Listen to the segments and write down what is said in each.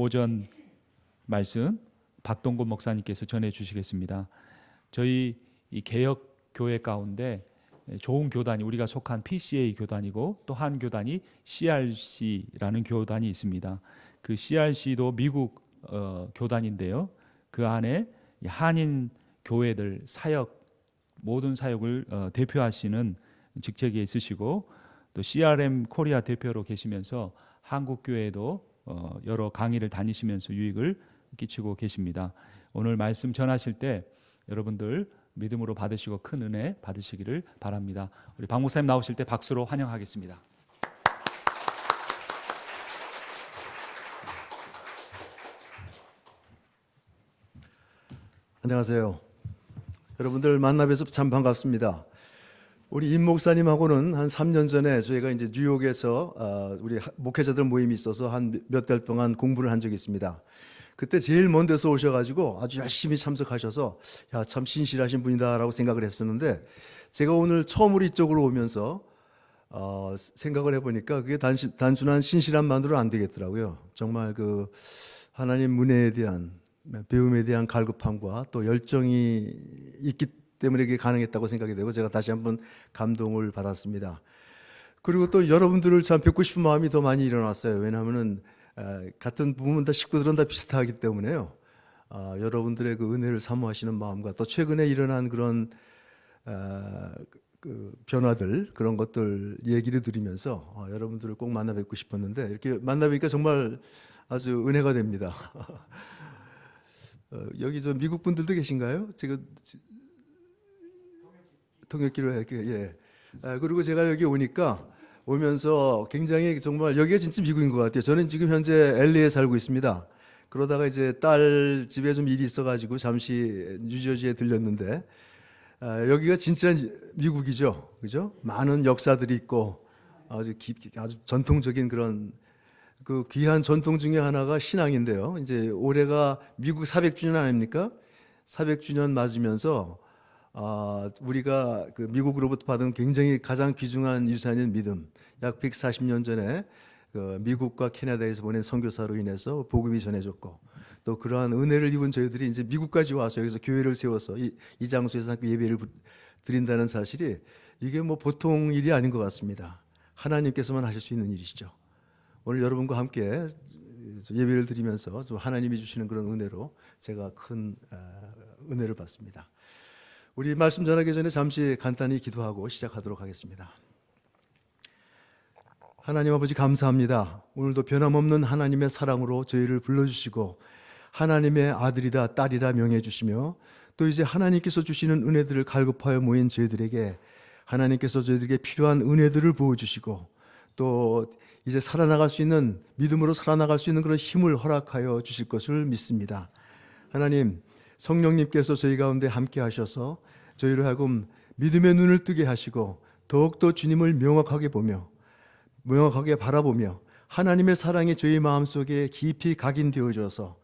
오전 말씀 박동건 목사님께서 전해 주시겠습니다. 저희 이 개혁 교회 가운데 좋은 교단이 우리가 속한 PCA 교단이고 또 한 교단이 CRC라는 교단이 있습니다. 그 CRC도 미국 교단인데요. 그 안에 한인 교회들 사역 모든 사역을 대표하시는 직책에 있으시고 또 CRM 코리아 대표로 계시면서 한국 교회에도 여러 강의를 다니시면서 유익을 끼치고 계십니다. 오늘 말씀 전하실 때 여러분들 믿음으로 받으시고 큰 은혜 받으시기를 바랍니다. 우리 박 목사님 나오실 때 박수로 환영하겠습니다. 안녕하세요. 여러분들 만나 뵈서 참 반갑습니다. 우리 임 목사님하고는 한 3년 전에 저희가 이제 뉴욕에서 우리 목회자들 모임이 있어서 한 몇 달 동안 공부를 한 적이 있습니다. 그때 제일 먼 데서 오셔가지고 아주 열심히 참석하셔서 야, 참 신실하신 분이다라고 생각을 했었는데 제가 오늘 처음으로 이쪽으로 오면서 생각을 해보니까 그게 단순한 신실함만으로는 안 되겠더라고요. 정말 그 하나님 문혜에 대한 배움에 대한 갈급함과 또 열정이 있기 때문에 이게 가능했다고 생각이 되고 제가 다시 한번 감동을 받았습니다. 그리고 또 여러분들을 참 뵙고 싶은 마음이 더 많이 일어났어요. 왜냐하면은 같은 부분 다 식구들은 다 비슷하기 때문에요. 여러분들의 그 은혜를 사모하시는 마음과 또 최근에 일어난 그런 그 변화들 그런 것들 얘기를 들으면서 여러분들을 꼭 만나 뵙고 싶었는데 이렇게 만나 뵈니까 정말 아주 은혜가 됩니다. 여기 저 미국 분들도 계신가요? 제가 통역기로 예. 그리고 제가 여기 오면서 굉장히 정말 여기가 진짜 미국인 것 같아요. 저는 지금 현재 LA에 살고 있습니다. 그러다가 이제 딸 집에 좀 일이 있어가지고 잠시 뉴저지에 들렸는데 여기가 진짜 미국이죠, 그죠? 많은 역사들이 있고 아주 전통적인 그런 그 귀한 전통 중에 하나가 신앙인데요. 이제 올해가 미국 400주년 아닙니까? 400주년 맞으면서 우리가 그 미국으로부터 받은 굉장히 가장 귀중한 유산인 믿음. 약 140년 전에 그 미국과 캐나다에서 보낸 선교사로 인해서 복음이 전해졌고 또 그러한 은혜를 입은 저희들이 이제 미국까지 와서 여기서 교회를 세워서 이 장소에서 예배를 드린다는 사실이 이게 뭐 보통 일이 아닌 것 같습니다. 하나님께서만 하실 수 있는 일이시죠. 오늘 여러분과 함께 예배를 드리면서 하나님이 주시는 그런 은혜로 제가 큰 은혜를 받습니다. 우리 말씀 전하기 전에 잠시 간단히 기도하고 시작하도록 하겠습니다. 하나님 아버지 감사합니다. 오늘도 변함없는 하나님의 사랑으로 저희를 불러주시고 하나님의 아들이다 딸이라 명해 주시며 또 이제 하나님께서 주시는 은혜들을 갈급하여 모인 저희들에게 하나님께서 저희들에게 필요한 은혜들을 부어주시고 또 이제 살아나갈 수 있는 믿음으로 살아나갈 수 있는 그런 힘을 허락하여 주실 것을 믿습니다. 하나님 성령님께서 저희 가운데 함께 하셔서 저희를 하여금 믿음의 눈을 뜨게 하시고 더욱더 주님을 명확하게 바라보며 하나님의 사랑이 저희 마음속에 깊이 각인되어져서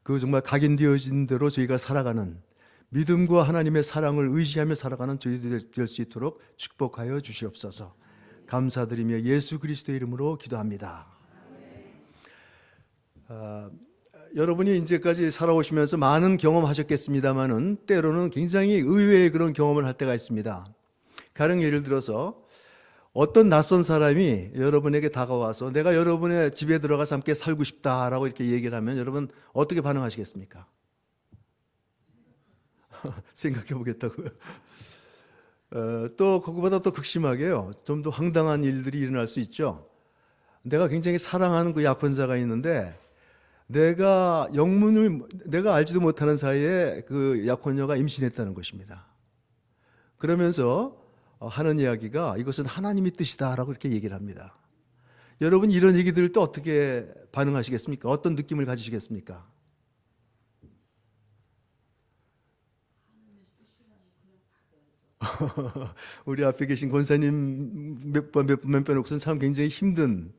그 정말 각인되어진 대로 저희가 살아가는 믿음과 하나님의 사랑을 의지하며 살아가는 저희들이 될 수 있도록 축복하여 주시옵소서. 감사드리며 예수 그리스도의 이름으로 기도합니다. 여러분이 이제까지 살아오시면서 많은 경험하셨겠습니다만은 때로는 굉장히 의외의 그런 경험을 할 때가 있습니다. 가령 예를 들어서 어떤 낯선 사람이 여러분에게 다가와서 내가 여러분의 집에 들어가서 함께 살고 싶다라고 이렇게 얘기를 하면 여러분 어떻게 반응하시겠습니까? 생각해 보겠다고요. 또 그거보다 더 극심하게요. 좀 더 황당한 일들이 일어날 수 있죠. 내가 굉장히 사랑하는 그 약혼자가 있는데 내가 알지도 못하는 사이에 그 약혼녀가 임신했다는 것입니다. 그러면서 하는 이야기가 이것은 하나님의 뜻이다라고 이렇게 얘기를 합니다. 여러분 이런 얘기 들을 때 어떻게 반응하시겠습니까? 어떤 느낌을 가지시겠습니까? 우리 앞에 계신 권사님 몇 번 빼놓고서는 참 굉장히 힘든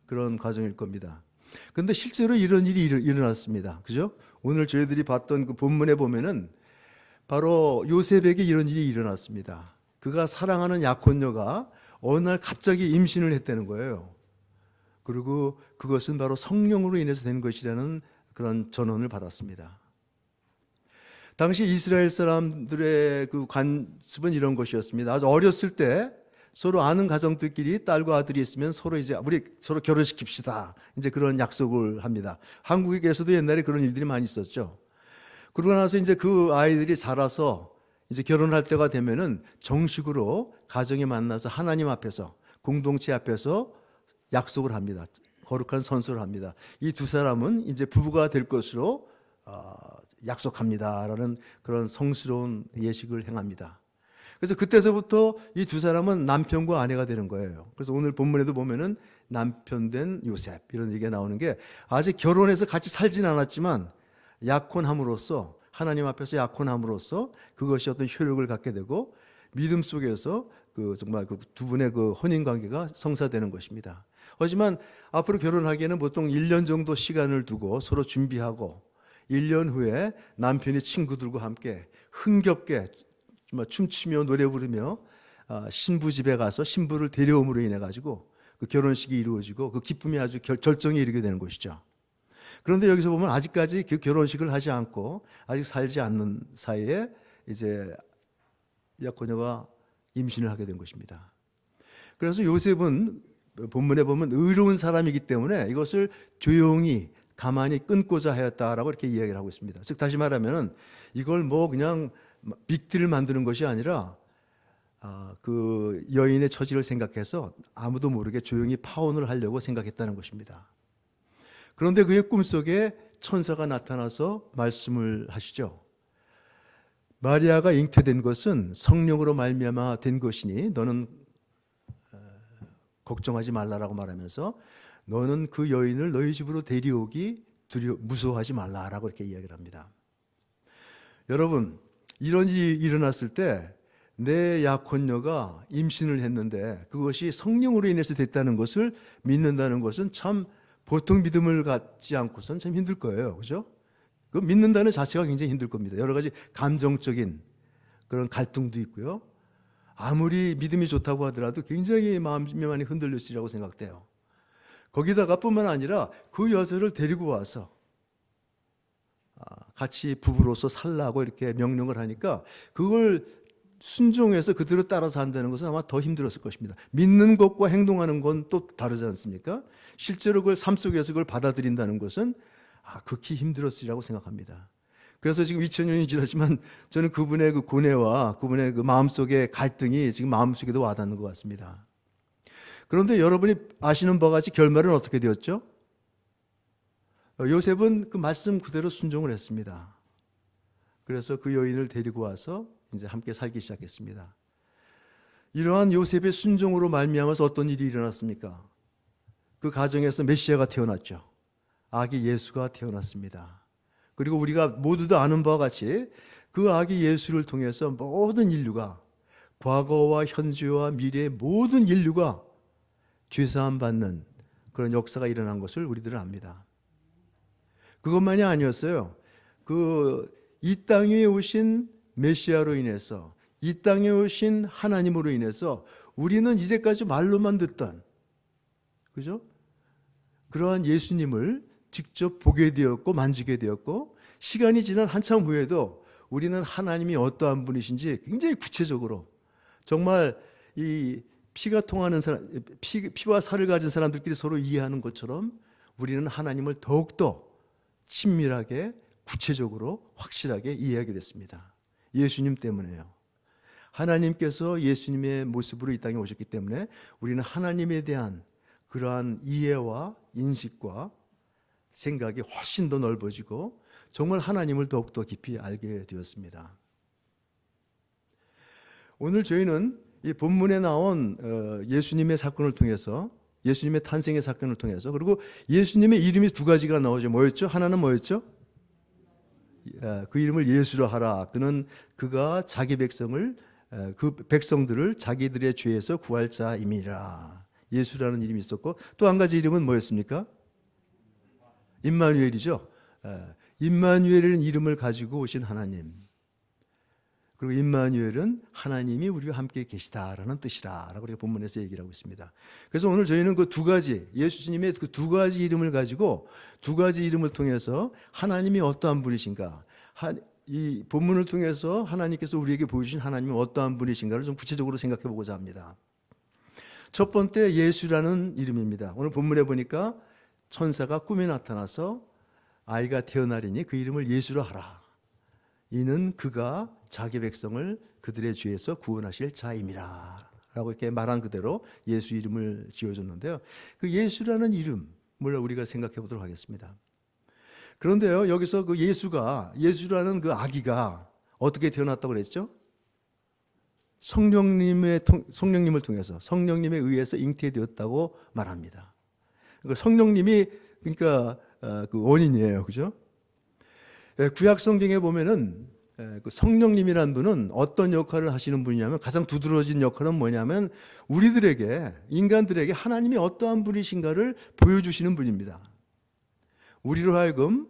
그런 과정일 겁니다. 그런데 실제로 이런 일이 일어났습니다. 그죠? 오늘 저희들이 봤던 그 본문에 보면은 바로 요셉에게 이런 일이 일어났습니다. 그가 사랑하는 약혼녀가 어느 날 갑자기 임신을 했다는 거예요. 그리고 그것은 바로 성령으로 인해서 된 것이라는 그런 전언을 받았습니다. 당시 이스라엘 사람들의 그 관습은 이런 것이었습니다. 아주 어렸을 때 서로 아는 가정들끼리 딸과 아들이 있으면 서로 이제 우리 서로 결혼시킵시다. 이제 그런 약속을 합니다. 한국에서도 옛날에 그런 일들이 많이 있었죠. 그러고 나서 이제 그 아이들이 자라서 이제 결혼할 때가 되면은 정식으로 가정에 만나서 하나님 앞에서 공동체 앞에서 약속을 합니다. 거룩한 선서를 합니다. 이 두 사람은 이제 부부가 될 것으로 약속합니다라는 그런 성스러운 예식을 행합니다. 그래서 그때서부터 이 두 사람은 남편과 아내가 되는 거예요. 그래서 오늘 본문에도 보면은 남편 된 요셉 이런 얘기가 나오는 게 아직 결혼해서 같이 살진 않았지만 약혼함으로써 하나님 앞에서 약혼함으로써 그것이 어떤 효력을 갖게 되고 믿음 속에서 그 정말 그 두 분의 그 혼인 관계가 성사되는 것입니다. 하지만 앞으로 결혼하기에는 보통 1년 정도 시간을 두고 서로 준비하고 1년 후에 남편이 친구들과 함께 흥겹게 정말 춤추며 노래 부르며 신부 집에 가서 신부를 데려옴으로 인해 가지고 그 결혼식이 이루어지고 그 기쁨이 아주 절정에 이르게 되는 것이죠. 그런데 여기서 보면 아직까지 그 결혼식을 하지 않고 아직 살지 않는 사이에 이제 약혼녀가 임신을 하게 된 것입니다. 그래서 요셉은 본문에 보면 의로운 사람이기 때문에 이것을 조용히 가만히 끊고자 하였다라고 이렇게 이야기를 하고 있습니다. 즉 다시 말하면은 이걸 뭐 그냥 빅딜을 만드는 것이 아니라 그 여인의 처지를 생각해서 아무도 모르게 조용히 파혼을 하려고 생각했다는 것입니다. 그런데 그의 꿈속에 천사가 나타나서 말씀을 하시죠. 마리아가 잉태된 것은 성령으로 말미암아 된 것이니 너는 걱정하지 말라라고 말하면서 너는 그 여인을 너희 집으로 데려오기 무서워하지 말라라고 이렇게 이야기를 합니다. 여러분, 이런 일이 일어났을 때 내 약혼녀가 임신을 했는데 그것이 성령으로 인해서 됐다는 것을 믿는다는 것은 참 보통 믿음을 갖지 않고선 참 힘들 거예요. 그죠? 그 믿는다는 자체가 굉장히 힘들 겁니다. 여러 가지 감정적인 그런 갈등도 있고요. 아무리 믿음이 좋다고 하더라도 굉장히 마음이 많이 흔들렸으리라고 생각돼요. 거기다가 뿐만 아니라 그 여자를 데리고 와서 같이 부부로서 살라고 이렇게 명령을 하니까 그걸 순종해서 그대로 따라서 한다는 것은 아마 더 힘들었을 것입니다. 믿는 것과 행동하는 건 또 다르지 않습니까? 실제로 그걸 삶 속에서 그걸 받아들인다는 것은 극히 힘들었으리라고 생각합니다. 그래서 지금 2000년이 지났지만 저는 그분의 그 고뇌와 그분의 그 마음속의 갈등이 지금 마음속에도 와닿는 것 같습니다. 그런데 여러분이 아시는 바와 같이 결말은 어떻게 되었죠? 요셉은 그 말씀 그대로 순종을 했습니다. 그래서 그 여인을 데리고 와서 이제 함께 살기 시작했습니다. 이러한 요셉의 순종으로 말미암아서 어떤 일이 일어났습니까? 그 가정에서 메시아가 태어났죠. 아기 예수가 태어났습니다. 그리고 우리가 모두 다 아는 바와 같이 그 아기 예수를 통해서 모든 인류가 과거와 현재와 미래의 모든 인류가 죄사함 받는 그런 역사가 일어난 것을 우리들은 압니다. 그것만이 아니었어요. 이 땅에 오신 메시아로 인해서 이 땅에 오신 하나님으로 인해서 우리는 이제까지 말로만 듣던 그죠? 그러한 예수님을 직접 보게 되었고 만지게 되었고 시간이 지난 한참 후에도 우리는 하나님이 어떠한 분이신지 굉장히 구체적으로 정말 이 피가 통하는 사람, 피와 살을 가진 사람들끼리 서로 이해하는 것처럼 우리는 하나님을 더욱더 친밀하게 구체적으로 확실하게 이해하게 됐습니다. 예수님 때문에요. 하나님께서 예수님의 모습으로 이 땅에 오셨기 때문에 우리는 하나님에 대한 그러한 이해와 인식과 생각이 훨씬 더 넓어지고 정말 하나님을 더욱더 깊이 알게 되었습니다. 오늘 저희는 이 본문에 나온 예수님의 사건을 통해서 예수님의 탄생의 사건을 통해서 그리고 예수님의 이름이 두 가지가 나오죠. 뭐였죠? 하나는 뭐였죠? 그 이름을 예수로 하라. 그가 자기 백성을 그 백성들을 자기들의 죄에서 구할 자임이라. 예수라는 이름이 있었고 또 한 가지 이름은 뭐였습니까? 임마누엘이죠. 임마누엘이라는 이름을 가지고 오신 하나님. 그리고 임마누엘은 하나님이 우리와 함께 계시다라는 뜻이라라고 우리가 본문에서 얘기를 하고 있습니다. 그래서 오늘 저희는 그 두 가지, 예수님의 그 두 가지 이름을 가지고 두 가지 이름을 통해서 하나님이 어떠한 분이신가, 이 본문을 통해서 하나님께서 우리에게 보여주신 하나님이 어떠한 분이신가를 좀 구체적으로 생각해 보고자 합니다. 첫 번째, 예수라는 이름입니다. 오늘 본문에 보니까 천사가 꿈에 나타나서 아이가 태어나리니 그 이름을 예수로 하라. 이는 그가 자기 백성을 그들의 죄에서 구원하실 자임이라 라고 이렇게 말한 그대로 예수 이름을 지어줬는데요. 그 예수라는 이름을 우리가 생각해 보도록 하겠습니다. 그런데요, 여기서 그 예수라는 그 아기가 어떻게 태어났다고 그랬죠? 성령님을 통해서, 성령님에 의해서 잉태되었다고 말합니다. 성령님이 그러니까 그 원인이에요. 그죠? 구약 성경에 보면은 그 성령님이란 분은 어떤 역할을 하시는 분이냐면, 가장 두드러진 역할은 뭐냐면 우리들에게, 인간들에게 하나님이 어떠한 분이신가를 보여주시는 분입니다. 우리로 하여금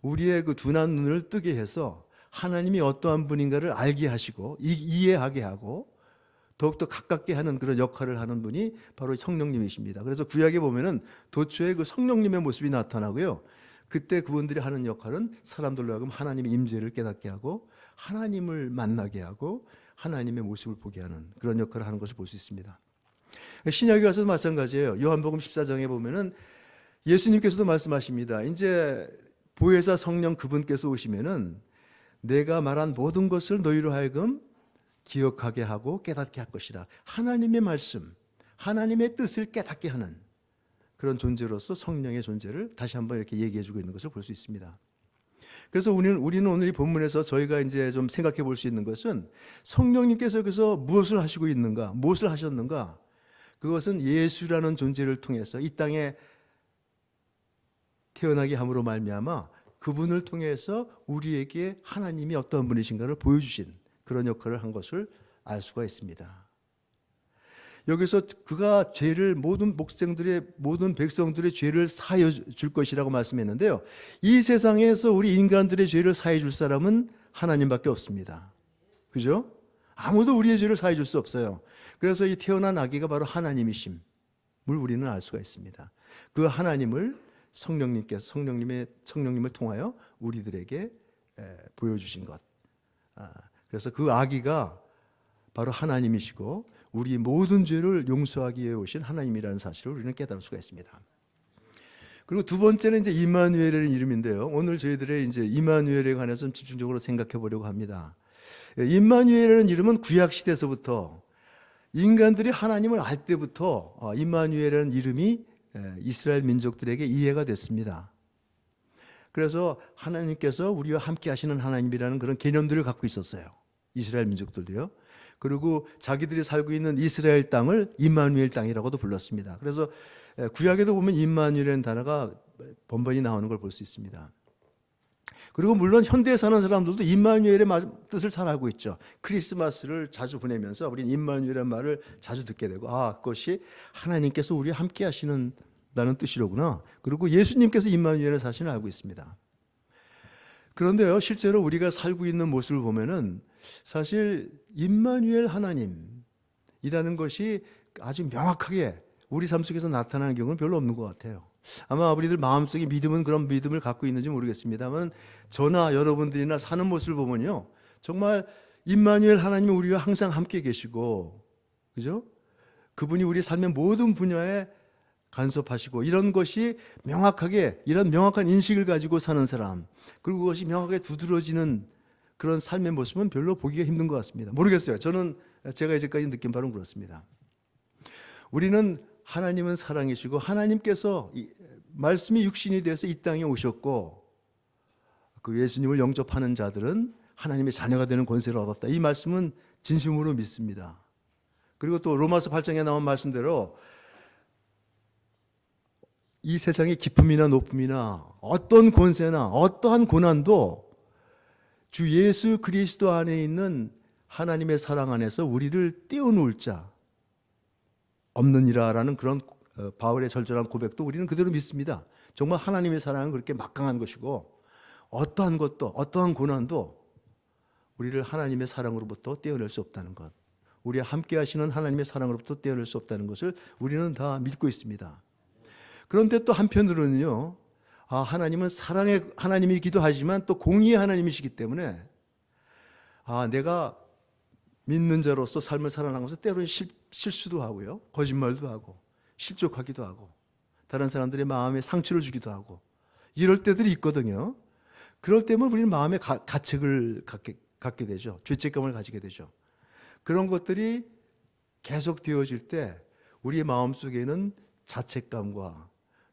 우리의 그 둔한 눈을 뜨게 해서 하나님이 어떠한 분인가를 알게 하시고 이해하게 하고 더욱더 가깝게 하는 그런 역할을 하는 분이 바로 성령님이십니다. 그래서 구약에 보면은 도처에 그 성령님의 모습이 나타나고요. 그때 그분들이 하는 역할은 사람들로 하여금 하나님의 임재를 깨닫게 하고 하나님을 만나게 하고 하나님의 모습을 보게 하는 그런 역할을 하는 것을 볼 수 있습니다. 신약에 가서도 마찬가지예요. 요한복음 14장에 보면은 예수님께서도 말씀하십니다. 이제 보혜사 성령 그분께서 오시면은 내가 말한 모든 것을 너희로 하여금 기억하게 하고 깨닫게 할 것이라. 하나님의 말씀, 하나님의 뜻을 깨닫게 하는 그런 존재로서 성령의 존재를 다시 한번 이렇게 얘기해 주고 있는 것을 볼 수 있습니다. 그래서 우리는 오늘 이 본문에서 저희가 이제 좀 생각해 볼 수 있는 것은 성령님께서 여기서 무엇을 하시고 있는가, 무엇을 하셨는가, 그것은 예수라는 존재를 통해서 이 땅에 태어나게 함으로 말미암아 그분을 통해서 우리에게 하나님이 어떤 분이신가를 보여주신 그런 역할을 한 것을 알 수가 있습니다. 여기서 그가 죄를 모든 백성들의 죄를 사하여 줄 것이라고 말씀했는데요. 이 세상에서 우리 인간들의 죄를 사해 줄 사람은 하나님밖에 없습니다. 그죠? 아무도 우리의 죄를 사해 줄 수 없어요. 그래서 이 태어난 아기가 바로 하나님이심을 우리는 알 수가 있습니다. 그 하나님을 성령님을 통하여 우리들에게 보여주신 것. 그래서 그 아기가 바로 하나님이시고 우리 모든 죄를 용서하기 위해 오신 하나님이라는 사실을 우리는 깨달을 수가 있습니다. 그리고 두 번째는 이제 임마누엘이라는 이름인데요. 오늘 저희들의 이제 임마누엘에 관해서 좀 집중적으로 생각해 보려고 합니다. 임마누엘이라는 이름은 구약 시대에서부터 인간들이 하나님을 알 때부터 임마누엘이라는 이름이 이스라엘 민족들에게 이해가 됐습니다. 그래서 하나님께서 우리와 함께 하시는 하나님이라는 그런 개념들을 갖고 있었어요. 이스라엘 민족들도요. 그리고 자기들이 살고 있는 이스라엘 땅을 임마누엘 땅이라고도 불렀습니다. 그래서 구약에도 보면 임마누엘이라는 단어가 번번이 나오는 걸 볼 수 있습니다. 그리고 물론 현대에 사는 사람들도 임마누엘의 뜻을 잘 알고 있죠. 크리스마스를 자주 보내면서 우리는 임마누엘이라는 말을 자주 듣게 되고, 그것이 하나님께서 우리와 함께 하시는 다는 뜻이로구나. 그리고 예수님께서 임마누엘의 사실을 알고 있습니다. 그런데요, 실제로 우리가 살고 있는 모습을 보면은 사실 임마누엘 하나님이라는 것이 아주 명확하게 우리 삶 속에서 나타나는 경우는 별로 없는 것 같아요. 아마 우리들 마음속에 믿음은 그런 믿음을 갖고 있는지 모르겠습니다만 저나 여러분들이나 사는 모습을 보면요, 정말 임마누엘 하나님이 우리와 항상 함께 계시고, 그죠? 그분이 우리 삶의 모든 분야에 간섭하시고, 이런 것이 명확하게, 이런 명확한 인식을 가지고 사는 사람, 그리고 그것이 명확하게 두드러지는 그런 삶의 모습은 별로 보기가 힘든 것 같습니다. 모르겠어요. 제가 이제까지 느낀 바는 그렇습니다. 우리는 하나님은 사랑이시고 하나님께서 말씀이 육신이 돼서 이 땅에 오셨고 그 예수님을 영접하는 자들은 하나님의 자녀가 되는 권세를 얻었다. 이 말씀은 진심으로 믿습니다. 그리고 또 로마서 8장에 나온 말씀대로 이 세상의 기쁨이나 높음이나 어떤 권세나 어떠한 고난도 주 예수 그리스도 안에 있는 하나님의 사랑 안에서 우리를 떼어놓을 자 없느니라라는 그런 바울의 절절한 고백도 우리는 그대로 믿습니다. 정말 하나님의 사랑은 그렇게 막강한 것이고 어떠한 것도, 어떠한 고난도 우리를 하나님의 사랑으로부터 떼어낼 수 없다는 것, 우리와 함께 하시는 하나님의 사랑으로부터 떼어낼 수 없다는 것을 우리는 다 믿고 있습니다. 그런데 또 한편으로는요, 하나님은 사랑의 하나님이기도 하지만 또 공의의 하나님이시기 때문에 내가 믿는 자로서 삶을 살아나가면서 때로는 실수도 하고요, 거짓말도 하고 실족하기도 하고 다른 사람들의 마음에 상처를 주기도 하고 이럴 때들이 있거든요. 그럴 때면 우리는 마음에 가책을 갖게 되죠. 죄책감을 가지게 되죠. 그런 것들이 계속 되어질 때 우리의 마음속에는 자책감과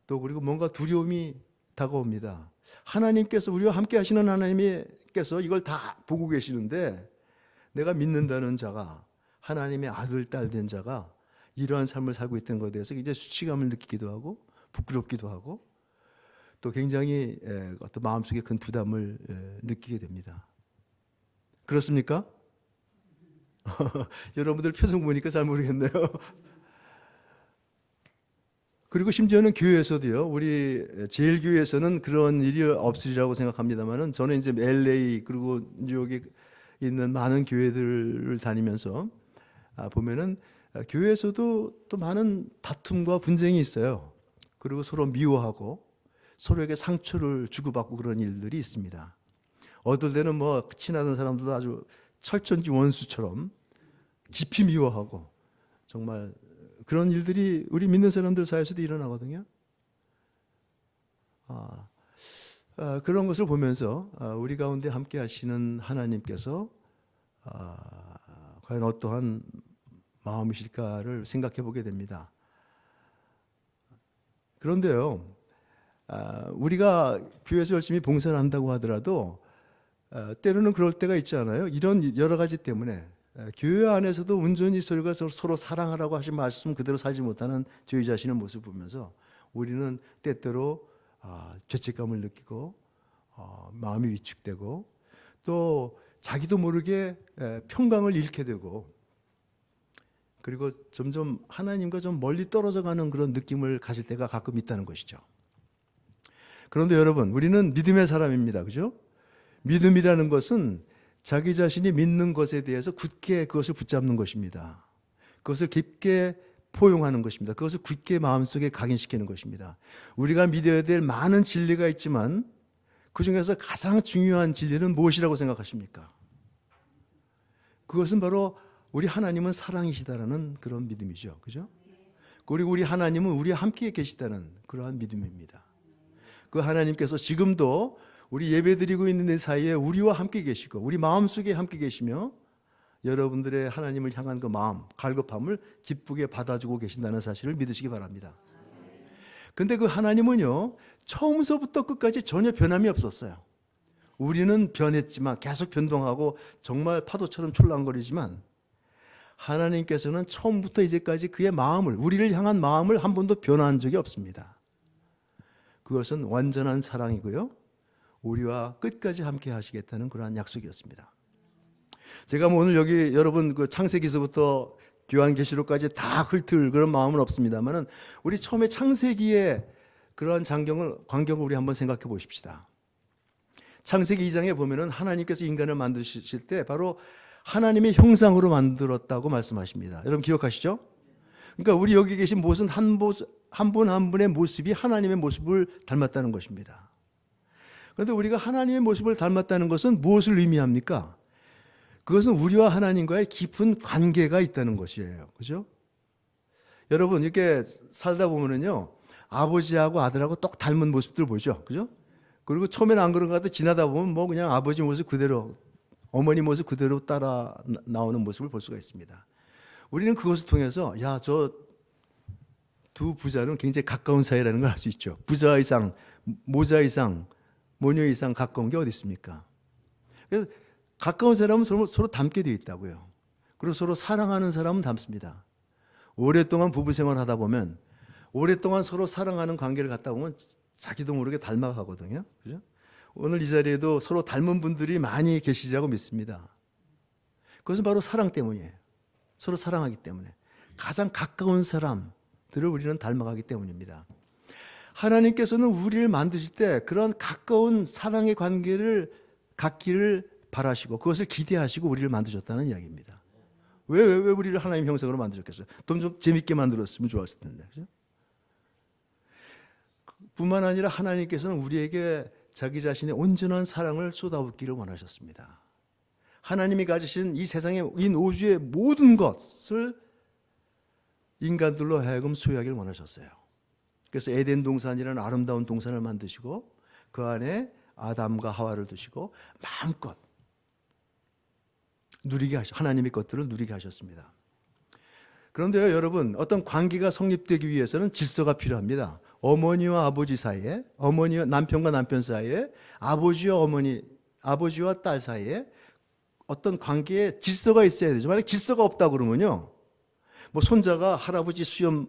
또 그리고 뭔가 두려움이 다가옵니다. 하나님께서 우리와 함께 하시는 하나님께서 이걸 다 보고 계시는데 내가 믿는다는 자가, 하나님의 아들, 딸 된 자가 이러한 삶을 살고 있다는 것에 대해서 이제 수치감을 느끼기도 하고 부끄럽기도 하고 또 굉장히 어떤 마음속에 큰 부담을 느끼게 됩니다. 그렇습니까? 여러분들 표정 보니까 잘 모르겠네요. 그리고 심지어는 교회에서도요, 우리 제일교회에서는 그런 일이 없으리라고 생각합니다만은 저는 이제 LA 그리고 뉴욕에 있는 많은 교회들을 다니면서 보면은 교회에서도 또 많은 다툼과 분쟁이 있어요. 그리고 서로 미워하고 서로에게 상처를 주고받고 그런 일들이 있습니다. 어떨 때는 뭐 친하던 사람들도 아주 철천지 원수처럼 깊이 미워하고 정말 그런 일들이 우리 믿는 사람들 사이에서도 일어나거든요. 그런 것을 보면서 우리 가운데 함께 하시는 하나님께서 과연 어떠한 마음이실까를 생각해 보게 됩니다. 그런데요, 우리가 교회에서 열심히 봉사를 한다고 하더라도 때로는 그럴 때가 있지 않아요? 이런 여러 가지 때문에 교회 안에서도 온전히 서로 사랑하라고 하신 말씀 그대로 살지 못하는 저희 자신의 모습을 보면서 우리는 때때로 죄책감을 느끼고 마음이 위축되고 또 자기도 모르게 평강을 잃게 되고 그리고 점점 하나님과 좀 멀리 떨어져 가는 그런 느낌을 가질 때가 가끔 있다는 것이죠. 그런데 여러분, 우리는 믿음의 사람입니다. 그죠? 믿음이라는 것은 자기 자신이 믿는 것에 대해서 굳게 그것을 붙잡는 것입니다. 그것을 깊게 포용하는 것입니다. 그것을 굳게 마음속에 각인시키는 것입니다. 우리가 믿어야 될 많은 진리가 있지만 그 중에서 가장 중요한 진리는 무엇이라고 생각하십니까? 그것은 바로 우리 하나님은 사랑이시다라는 그런 믿음이죠. 그죠? 그리고 우리 하나님은 우리와 함께 계시다는 그러한 믿음입니다. 그 하나님께서 지금도 우리 예배드리고 있는 데 사이에 우리와 함께 계시고 우리 마음속에 함께 계시며 여러분들의 하나님을 향한 그 마음, 갈급함을 기쁘게 받아주고 계신다는 사실을 믿으시기 바랍니다. 근데 그 하나님은요, 처음서부터 끝까지 전혀 변함이 없었어요. 우리는 변했지만 계속 변동하고 정말 파도처럼 촐랑거리지만 하나님께서는 처음부터 이제까지 그의 마음을, 우리를 향한 마음을 한 번도 변화한 적이 없습니다. 그것은 완전한 사랑이고요, 우리와 끝까지 함께 하시겠다는 그러한 약속이었습니다. 제가 뭐 오늘 여기 여러분 그 창세기서부터 요한계시록까지 다 훑을 그런 마음은 없습니다만은 우리 처음에 창세기의 그러한 광경을 우리 한번 생각해 보십시다. 창세기 2장에 보면은 하나님께서 인간을 만드실 때 바로 하나님의 형상으로 만들었다고 말씀하십니다. 여러분 기억하시죠? 그러니까 우리 여기 계신 모습은 한 분 한 분의 모습이 하나님의 모습을 닮았다는 것입니다. 그런데 우리가 하나님의 모습을 닮았다는 것은 무엇을 의미합니까? 그것은 우리와 하나님과의 깊은 관계가 있다는 것이에요. 그죠? 여러분, 이렇게 살다 보면은요, 아버지하고 아들하고 똑 닮은 모습들 보죠. 그죠? 그리고 처음에는 안 그런 것 같아 지나다 보면 뭐 그냥 아버지 모습 그대로, 어머니 모습 그대로 따라 나오는 모습을 볼 수가 있습니다. 우리는 그것을 통해서, 야, 저 두 부자는 굉장히 가까운 사이라는 걸 알 수 있죠. 부자 이상, 모자 이상, 모녀 이상 가까운 게 어디 있습니까? 그래서 가까운 사람은 서로 닮게 되어 있다고요. 그리고 서로 사랑하는 사람은 닮습니다. 오랫동안 부부 생활을 하다 보면 오랫동안 서로 사랑하는 관계를 갖다 보면 자기도 모르게 닮아가거든요. 그죠? 오늘 이 자리에도 서로 닮은 분들이 많이 계시리라고 믿습니다. 그것은 바로 사랑 때문이에요. 서로 사랑하기 때문에. 가장 가까운 사람들을 우리는 닮아가기 때문입니다. 하나님께서는 우리를 만드실 때 그런 가까운 사랑의 관계를 갖기를 바라시고 그것을 기대하시고 우리를 만드셨다는 이야기입니다. 왜 우리를 하나님 형상으로 만드셨겠어요? 좀 재밌게 만들었으면 좋았을 텐데. 그죠? 뿐만 아니라 하나님께서는 우리에게 자기 자신의 온전한 사랑을 쏟아붓기를 원하셨습니다. 하나님이 가지신 이 세상의 이 우주의 모든 것을 인간들로 하여금 소유하기를 원하셨어요. 그래서 에덴 동산이라는 아름다운 동산을 만드시고 그 안에 아담과 하와를 두시고 마음껏 누리게 하나님의 것들을 누리게 하셨습니다. 그런데요, 여러분, 어떤 관계가 성립되기 위해서는 질서가 필요합니다. 어머니와 아버지 사이에, 어머니와 남편과 남편 사이에, 아버지와 어머니, 아버지와 딸 사이에 어떤 관계에 질서가 있어야 되죠. 만약 질서가 없다 그러면요, 뭐 손자가 할아버지 수염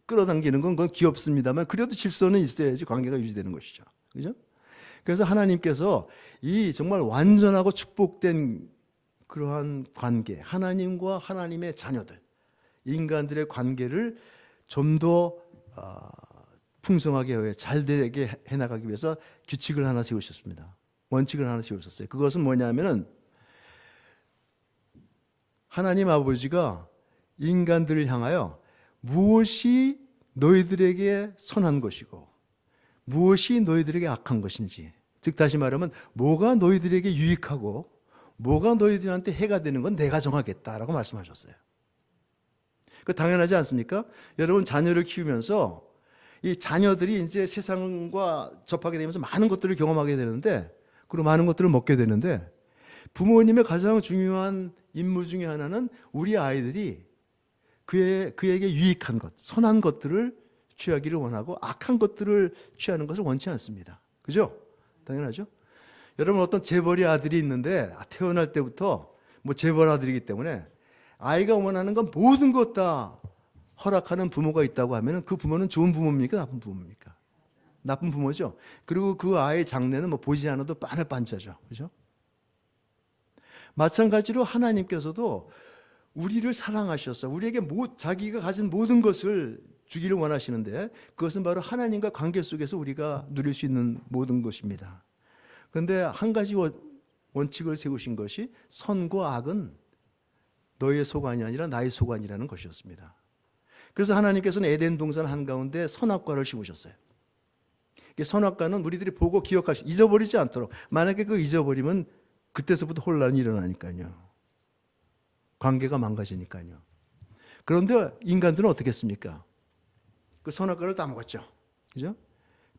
끌어당기는 건 그건 귀엽습니다만 그래도 질서는 있어야지 관계가 유지되는 것이죠. 그죠? 그래서 하나님께서 이 정말 완전하고 축복된 그러한 관계, 하나님과 하나님의 자녀들, 인간들의 관계를 좀 더 풍성하게 잘 되게 해나가기 위해서 규칙을 하나 세우셨습니다. 원칙을 하나 세우셨어요. 그것은 뭐냐면은 하나님 아버지가 인간들을 향하여 무엇이 너희들에게 선한 것이고 무엇이 너희들에게 악한 것인지, 즉 다시 말하면 뭐가 너희들에게 유익하고 뭐가 너희들한테 해가 되는 건 내가 정하겠다라고 말씀하셨어요. 그 당연하지 않습니까? 여러분 자녀를 키우면서 이 자녀들이 이제 세상과 접하게 되면서 많은 것들을 경험하게 되는데, 그리고 많은 것들을 먹게 되는데, 부모님의 가장 중요한 임무 중에 하나는 우리 아이들이 그에게 유익한 것, 선한 것들을 취하기를 원하고 악한 것들을 취하는 것을 원치 않습니다. 그죠? 당연하죠? 여러분 어떤 재벌의 아들이 있는데 태어날 때부터 뭐 재벌 아들이기 때문에 아이가 원하는 건 모든 것 다 허락하는 부모가 있다고 하면 그 부모는 좋은 부모입니까? 나쁜 부모입니까? 나쁜 부모죠. 그리고 그 아이의 장래는 뭐 보지 않아도 빤을 반짜죠. 그죠? 마찬가지로 하나님께서도 우리를 사랑하셔서 우리에게 자기가 가진 모든 것을 주기를 원하시는데, 그것은 바로 하나님과 관계 속에서 우리가 누릴 수 있는 모든 것입니다. 그런데 한 가지 원칙을 세우신 것이 선과 악은 너의 소관이 아니라 나의 소관이라는 것이었습니다. 그래서 하나님께서는 에덴 동산 한가운데 선악과를 심으셨어요. 선악과는 우리들이 보고 잊어버리지 않도록, 만약에 그거 잊어버리면 그때서부터 혼란이 일어나니까요. 관계가 망가지니까요. 그런데 인간들은 어떻게 했습니까? 그 선악과를 따먹었죠. 그죠?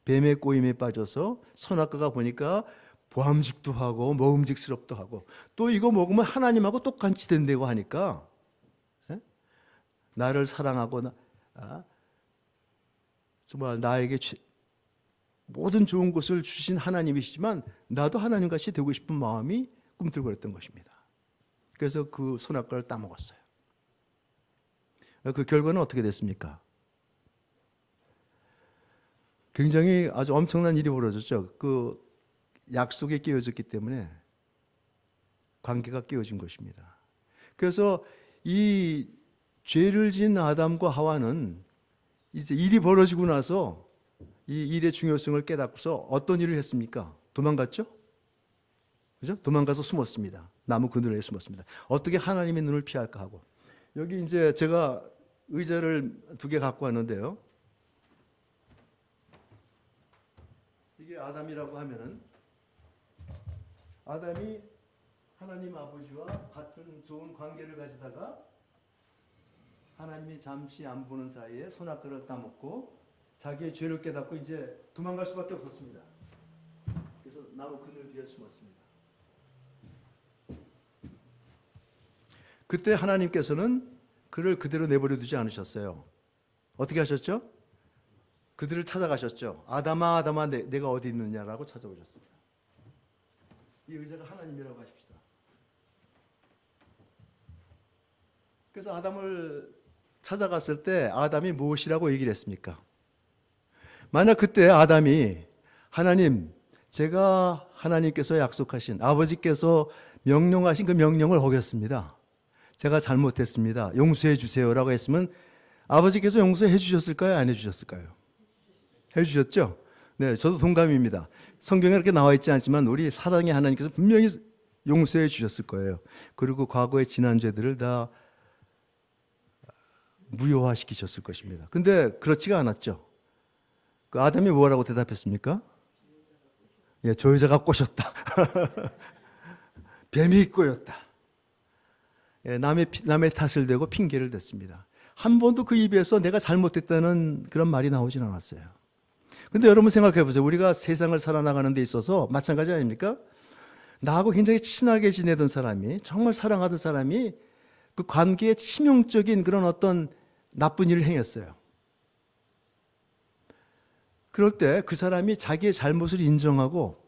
뱀의 꼬임에 빠져서 선악과가 보니까 보암직도 하고 먹음직스럽도 하고, 또 이거 먹으면 하나님하고 똑같이 된다고 하니까 나를 사랑하고 정말 나에게 모든 좋은 것을 주신 하나님이시지만 나도 하나님같이 되고 싶은 마음이 꿈틀거렸던 것입니다. 그래서 그 선악과를 따먹었어요. 그 결과는 어떻게 됐습니까? 굉장히 아주 엄청난 일이 벌어졌죠. 그 약속에 끼어졌기 때문에 관계가 끼어진 것입니다. 그래서 이 죄를 지은 아담과 하와는 이제 일이 벌어지고 나서 이 일의 중요성을 깨닫고서 어떤 일을 했습니까? 도망갔죠? 그죠? 도망가서 숨었습니다. 나무 그늘에 숨었습니다. 어떻게 하나님의 눈을 피할까 하고. 여기 이제 제가 의자를 2개 갖고 왔는데요. 이게 아담이라고 하면은 아담이 하나님 아버지와 같은 좋은 관계를 가지다가 하나님이 잠시 안 보는 사이에 선악과를 따먹고 자기의 죄를 깨닫고 이제 도망갈 수밖에 없었습니다. 그래서 나무 그늘 뒤에 숨었습니다. 그때 하나님께서는 그를 그대로 내버려 두지 않으셨어요. 어떻게 하셨죠? 그들을 찾아가셨죠. 아담아, 아담아, 내가 어디 있느냐라고 찾아오셨습니다. 이 의자가 하나님이라고 하십시다. 그래서 아담을 찾아갔을 때 아담이 무엇이라고 얘기를 했습니까? 만약 그때 아담이 하나님, 제가 하나님께서 약속하신, 아버지께서 명령하신 그 명령을 어겼습니다. 제가 잘못했습니다. 용서해 주세요라고 했으면 아버지께서 용서해 주셨을까요? 안 해 주셨을까요? 해 주셨죠? 네, 저도 동감입니다. 성경에 이렇게 나와 있지 않지만 우리 사랑의 하나님께서 분명히 용서해 주셨을 거예요. 그리고 과거의 지난 죄들을 다 무효화시키셨을 것입니다. 근데 그렇지가 않았죠. 그 아담이 뭐라고 대답했습니까? 예, 저 여자가 꼬셨다. 뱀이 꼬였다. 예, 남의 탓을 대고 핑계를 댔습니다. 한 번도 그 입에서 내가 잘못했다는 그런 말이 나오진 않았어요. 근데 여러분 생각해 보세요. 우리가 세상을 살아나가는 데 있어서 마찬가지 아닙니까? 나하고 굉장히 친하게 지내던 사람이, 정말 사랑하던 사람이 그 관계에 치명적인 그런 어떤 나쁜 일을 행했어요. 그럴 때 그 사람이 자기의 잘못을 인정하고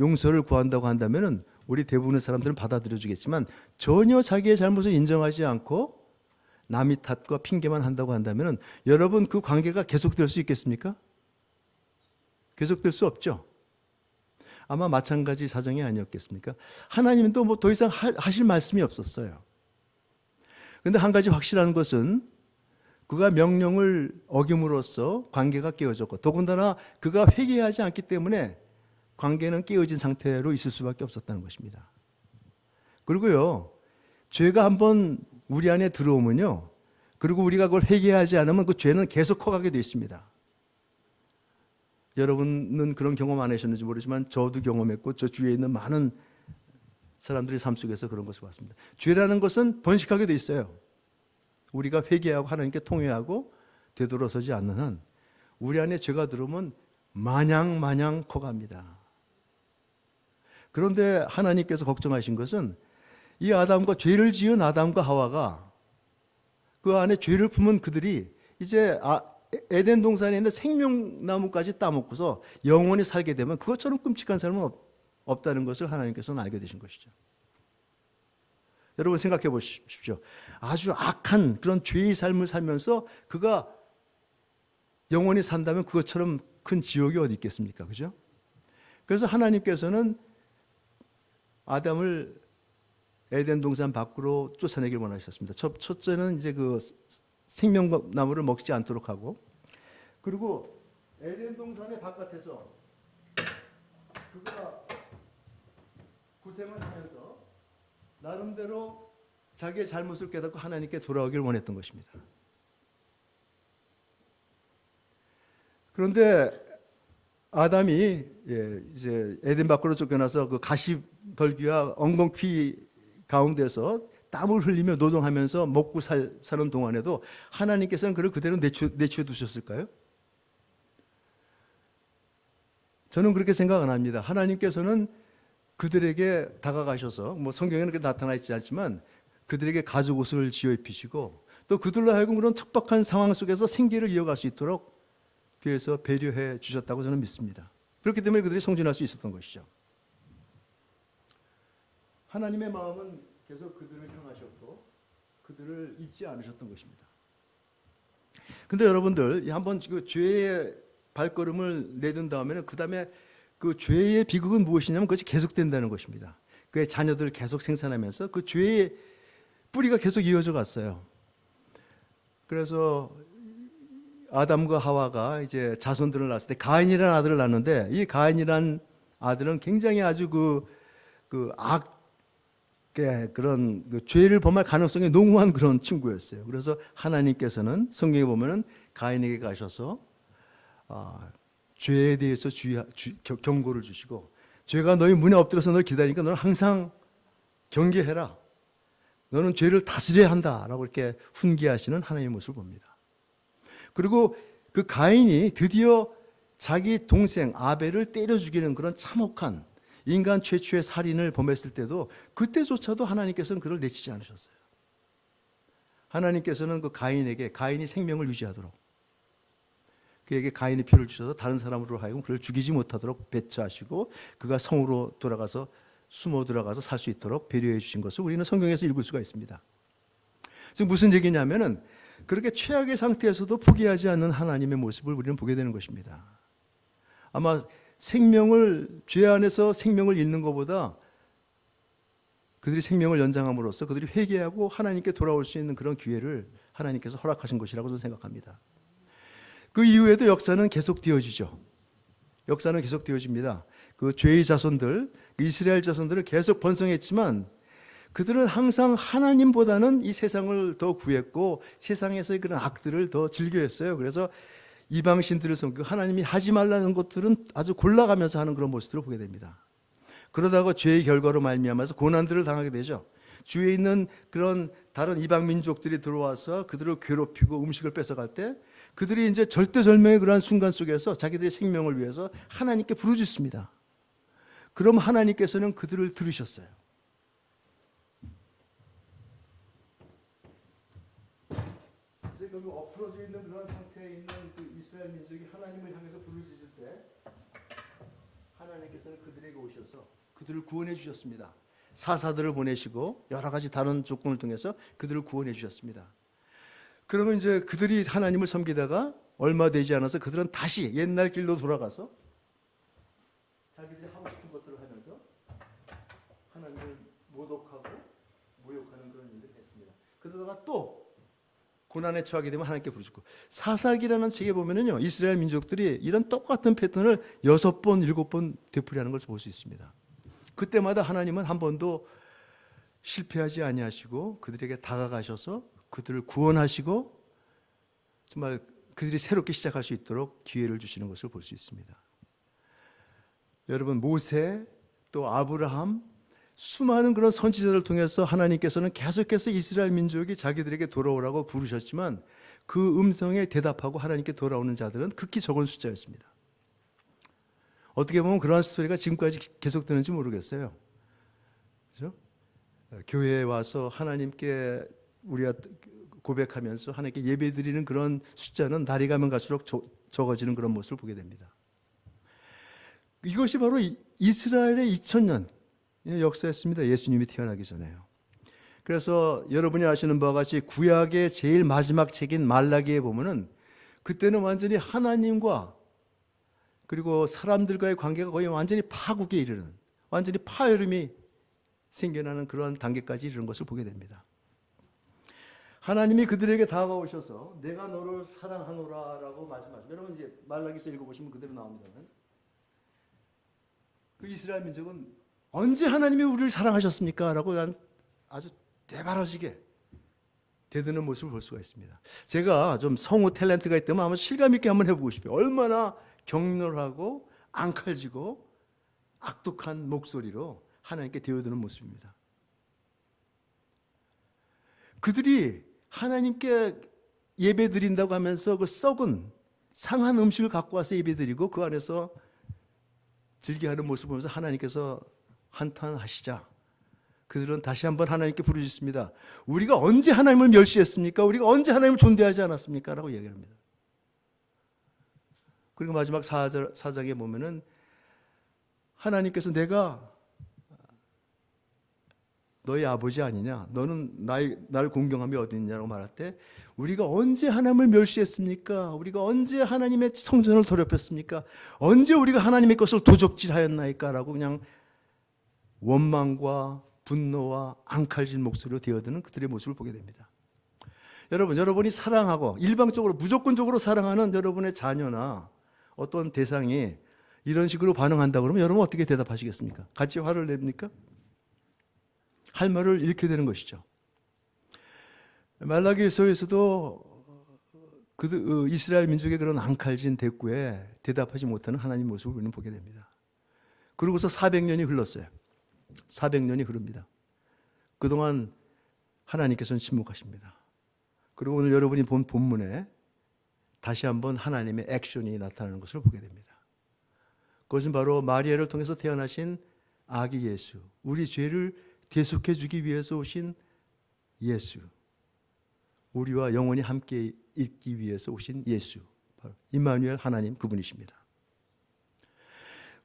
용서를 구한다고 한다면 우리 대부분의 사람들은 받아들여 주겠지만, 전혀 자기의 잘못을 인정하지 않고 남의 탓과 핑계만 한다고 한다면 여러분 그 관계가 계속될 수 있겠습니까? 계속될 수 없죠. 아마 마찬가지 사정이 아니었겠습니까? 하나님도 뭐 더 이상 하실 말씀이 없었어요. 그런데 한 가지 확실한 것은 그가 명령을 어김으로써 관계가 깨어졌고, 더군다나 그가 회개하지 않기 때문에 관계는 깨어진 상태로 있을 수밖에 없었다는 것입니다. 그리고요, 죄가 한번 우리 안에 들어오면요, 그리고 우리가 그걸 회개하지 않으면 그 죄는 계속 커가게 되어 있습니다. 여러분은 그런 경험 안 하셨는지 모르지만 저도 경험했고 저 주위에 있는 많은 사람들의 삶 속에서 그런 것을 봤습니다. 죄라는 것은 번식하게 되어 있어요. 우리가 회개하고 하나님께 통회하고 되돌아서지 않는 한 우리 안에 죄가 들어오면 마냥 커갑니다. 그런데 하나님께서 걱정하신 것은 이 아담과, 죄를 지은 아담과 하와가 그 안에 죄를 품은 그들이 이제 에덴 동산에 있는 생명나무까지 따먹고서 영원히 살게 되면 그것처럼 끔찍한 삶은 없다는 것을 하나님께서는 알게 되신 것이죠. 여러분 생각해 보십시오. 아주 악한 그런 죄의 삶을 살면서 그가 영원히 산다면 그것처럼 큰 지옥이 어디 있겠습니까? 그죠? 그래서 하나님께서는 아담을 에덴 동산 밖으로 쫓아내길 원하셨습니다. 첫째는 이제 그 생명나무를 먹지 않도록 하고, 그리고 에덴 동산의 바깥에서 그가 고생을 하면서 나름대로 자기의 잘못을 깨닫고 하나님께 돌아오길 원했던 것입니다. 그런데 아담이 이제 에덴 밖으로 쫓겨나서 그 가시떨기와 엉겅퀴 가운데서 땀을 흘리며 노동하면서 먹고 사는 동안에도 하나님께서는 그를 그대로 내치워 두셨을까요? 저는 그렇게 생각 안 합니다. 하나님께서는 그들에게 다가가셔서, 뭐 성경에는 그렇게 나타나 있지 않지만 그들에게 가죽 옷을 지어 입히시고, 또 그들로 하여금 그런 척박한 상황 속에서 생계를 이어갈 수 있도록 그래서 배려해 주셨다고 저는 믿습니다. 그렇기 때문에 그들이 성진할 수 있었던 것이죠. 하나님의 마음은 계속 그들을 향하셨고 그들을 잊지 않으셨던 것입니다. 근데 여러분들 한번 그 죄의 발걸음을 내든 다음에는 그 다음에 그 죄의 비극은 무엇이냐면 그것이 계속된다는 것입니다. 그의 자녀들을 계속 생산하면서 그 죄의 뿌리가 계속 이어져 갔어요. 그래서 아담과 하와가 이제 자손들을 낳았을 때 가인이라는 아들을 낳는데, 이 가인이라는 아들은 굉장히 아주 그런 죄를 범할 가능성이 농후한 그런 친구였어요. 그래서 하나님께서는 성경에 보면은 가인에게 가셔서 죄에 대해서 경고를 주시고, 죄가 너희 문에 엎드려서 너를 기다리니까 너는 항상 경계해라. 너는 죄를 다스려야 한다라고 이렇게 훈계하시는 하나님의 모습을 봅니다. 그리고 그 가인이 드디어 자기 동생 아벨을 때려 죽이는 그런 참혹한 인간 최초의 살인을 범했을 때도 그때조차도 하나님께서는 그를 내치지 않으셨어요. 하나님께서는 그 가인에게 가인이 생명을 유지하도록, 그에게 가인의 피를 주셔서 다른 사람으로 하여금 그를 죽이지 못하도록 배처하시고 그가 성으로 돌아가서 숨어 들어가서 살 수 있도록 배려해 주신 것을 우리는 성경에서 읽을 수가 있습니다. 지금 무슨 얘기냐면은 그렇게 최악의 상태에서도 포기하지 않는 하나님의 모습을 우리는 보게 되는 것입니다. 아마 죄 안에서 생명을 잃는 것보다 그들이 생명을 연장함으로써 그들이 회개하고 하나님께 돌아올 수 있는 그런 기회를 하나님께서 허락하신 것이라고 저는 생각합니다. 그 이후에도 역사는 계속 되어지죠. 역사는 계속 되어집니다. 그 죄의 자손들, 이스라엘 자손들은 계속 번성했지만 그들은 항상 하나님보다는 이 세상을 더 구했고 세상에서의 그런 악들을 더 즐겨했어요. 그래서 이방신들을 섬기고 하나님이 하지 말라는 것들은 아주 골라가면서 하는 그런 모습들을 보게 됩니다. 그러다가 죄의 결과로 말미암아서 고난들을 당하게 되죠. 주위에 있는 그런 다른 이방 민족들이 들어와서 그들을 괴롭히고 음식을 뺏어갈 때 그들이 이제 절대절명의 그러한 순간 속에서 자기들의 생명을 위해서 하나님께 부르짖습니다. 그럼 하나님께서는 그들을 들으셨어요. 이제 그 엎어져 있는 그런 상태에 있는 그 이스라엘 민족이 하나님을 향해서 부르짖을 때 하나님께서는 그들에게 오셔서 그들을 구원해 주셨습니다. 사사들을 보내시고 여러 가지 다른 조건을 통해서 그들을 구원해 주셨습니다. 그러면 이제 그들이 하나님을 섬기다가 얼마 되지 않아서 그들은 다시 옛날 길로 돌아가서 자기들이 하고 싶은 것들을 하면서 하나님을 모독하고 모욕하는 그런 일을 했습니다. 그러다가 또 고난에 처하게 되면 하나님께 부르짖고, 사사기라는 책에 보면은요 이스라엘 민족들이 이런 똑같은 패턴을 6번, 7번 되풀이하는 것을 볼 수 있습니다. 그때마다 하나님은 한 번도 실패하지 아니하시고 그들에게 다가가셔서 그들을 구원하시고 정말 그들이 새롭게 시작할 수 있도록 기회를 주시는 것을 볼 수 있습니다. 여러분, 모세 또 아브라함 수많은 그런 선지자를 통해서 하나님께서는 계속해서 이스라엘 민족이 자기들에게 돌아오라고 부르셨지만 그 음성에 대답하고 하나님께 돌아오는 자들은 극히 적은 숫자였습니다. 어떻게 보면 그러한 스토리가 지금까지 계속되는지 모르겠어요. 그렇죠? 교회에 와서 하나님께 우리가 고백하면서 하나님께 예배드리는 그런 숫자는 날이 가면 갈수록 적어지는 그런 모습을 보게 됩니다. 이것이 바로 이스라엘의 2000년 역사였습니다. 예수님이 태어나기 전에요. 그래서 여러분이 아시는 바와 같이 구약의 제일 마지막 책인 말라기에 보면은 그때는 완전히 하나님과 그리고 사람들과의 관계가 거의 완전히 파국에 이르는, 완전히 파열음이 생겨나는 그런 단계까지 이르는 것을 보게 됩니다. 하나님이 그들에게 다가오셔서 내가 너를 사랑하노라 라고 말씀하십니다. 여러분 이제 말라기서 읽어보시면 그대로 나옵니다. 그 이스라엘 민족은 언제 하나님이 우리를 사랑하셨습니까? 라고 아주 대바라지게 대드는 모습을 볼 수가 있습니다. 제가 좀 성우 탤런트가 있다면 아마 실감 있게 한번 해보고 싶어요. 얼마나 격렬하고 앙칼지고 악독한 목소리로 하나님께 대어드는 모습입니다. 그들이 하나님께 예배 드린다고 하면서 그 썩은 상한 음식을 갖고 와서 예배 드리고 그 안에서 즐겨하는 모습을 보면서 하나님께서 한탄하시자 그들은 다시 한번 하나님께 부르짖습니다. 우리가 언제 하나님을 멸시했습니까? 우리가 언제 하나님을 존대하지 않았습니까? 라고 얘기합니다. 그리고 마지막 4장에 보면은 하나님께서 내가 너희 아버지 아니냐? 너는 나를 공경함이 어디 있냐고 말할 때 우리가 언제 하나님을 멸시했습니까? 우리가 언제 하나님의 성전을 더럽혔습니까? 언제 우리가 하나님의 것을 도적질하였나이까? 라고 그냥 원망과 분노와 앙칼진 목소리로 되어드는 그들의 모습을 보게 됩니다. 여러분이 사랑하고 일방적으로 무조건적으로 사랑하는 여러분의 자녀나 어떤 대상이 이런 식으로 반응한다 그러면 여러분 어떻게 대답하시겠습니까? 같이 화를 냅니까? 할 말을 잃게 되는 것이죠. 말라기서에서도 이스라엘 민족의 그런 앙칼진 대꾸에 대답하지 못하는 하나님 모습을 우리는 보게 됩니다. 그러고서 400년이 흘렀어요. 400년이 흐릅니다. 그동안 하나님께서는 침묵하십니다. 그리고 오늘 여러분이 본 본문에 다시 한번 하나님의 액션이 나타나는 것을 보게 됩니다. 그것은 바로 마리아를 통해서 태어나신 아기 예수, 우리 죄를 대속해 주기 위해서 오신 예수, 우리와 영원히 함께 있기 위해서 오신 예수, 바로 임마누엘 하나님 그분이십니다.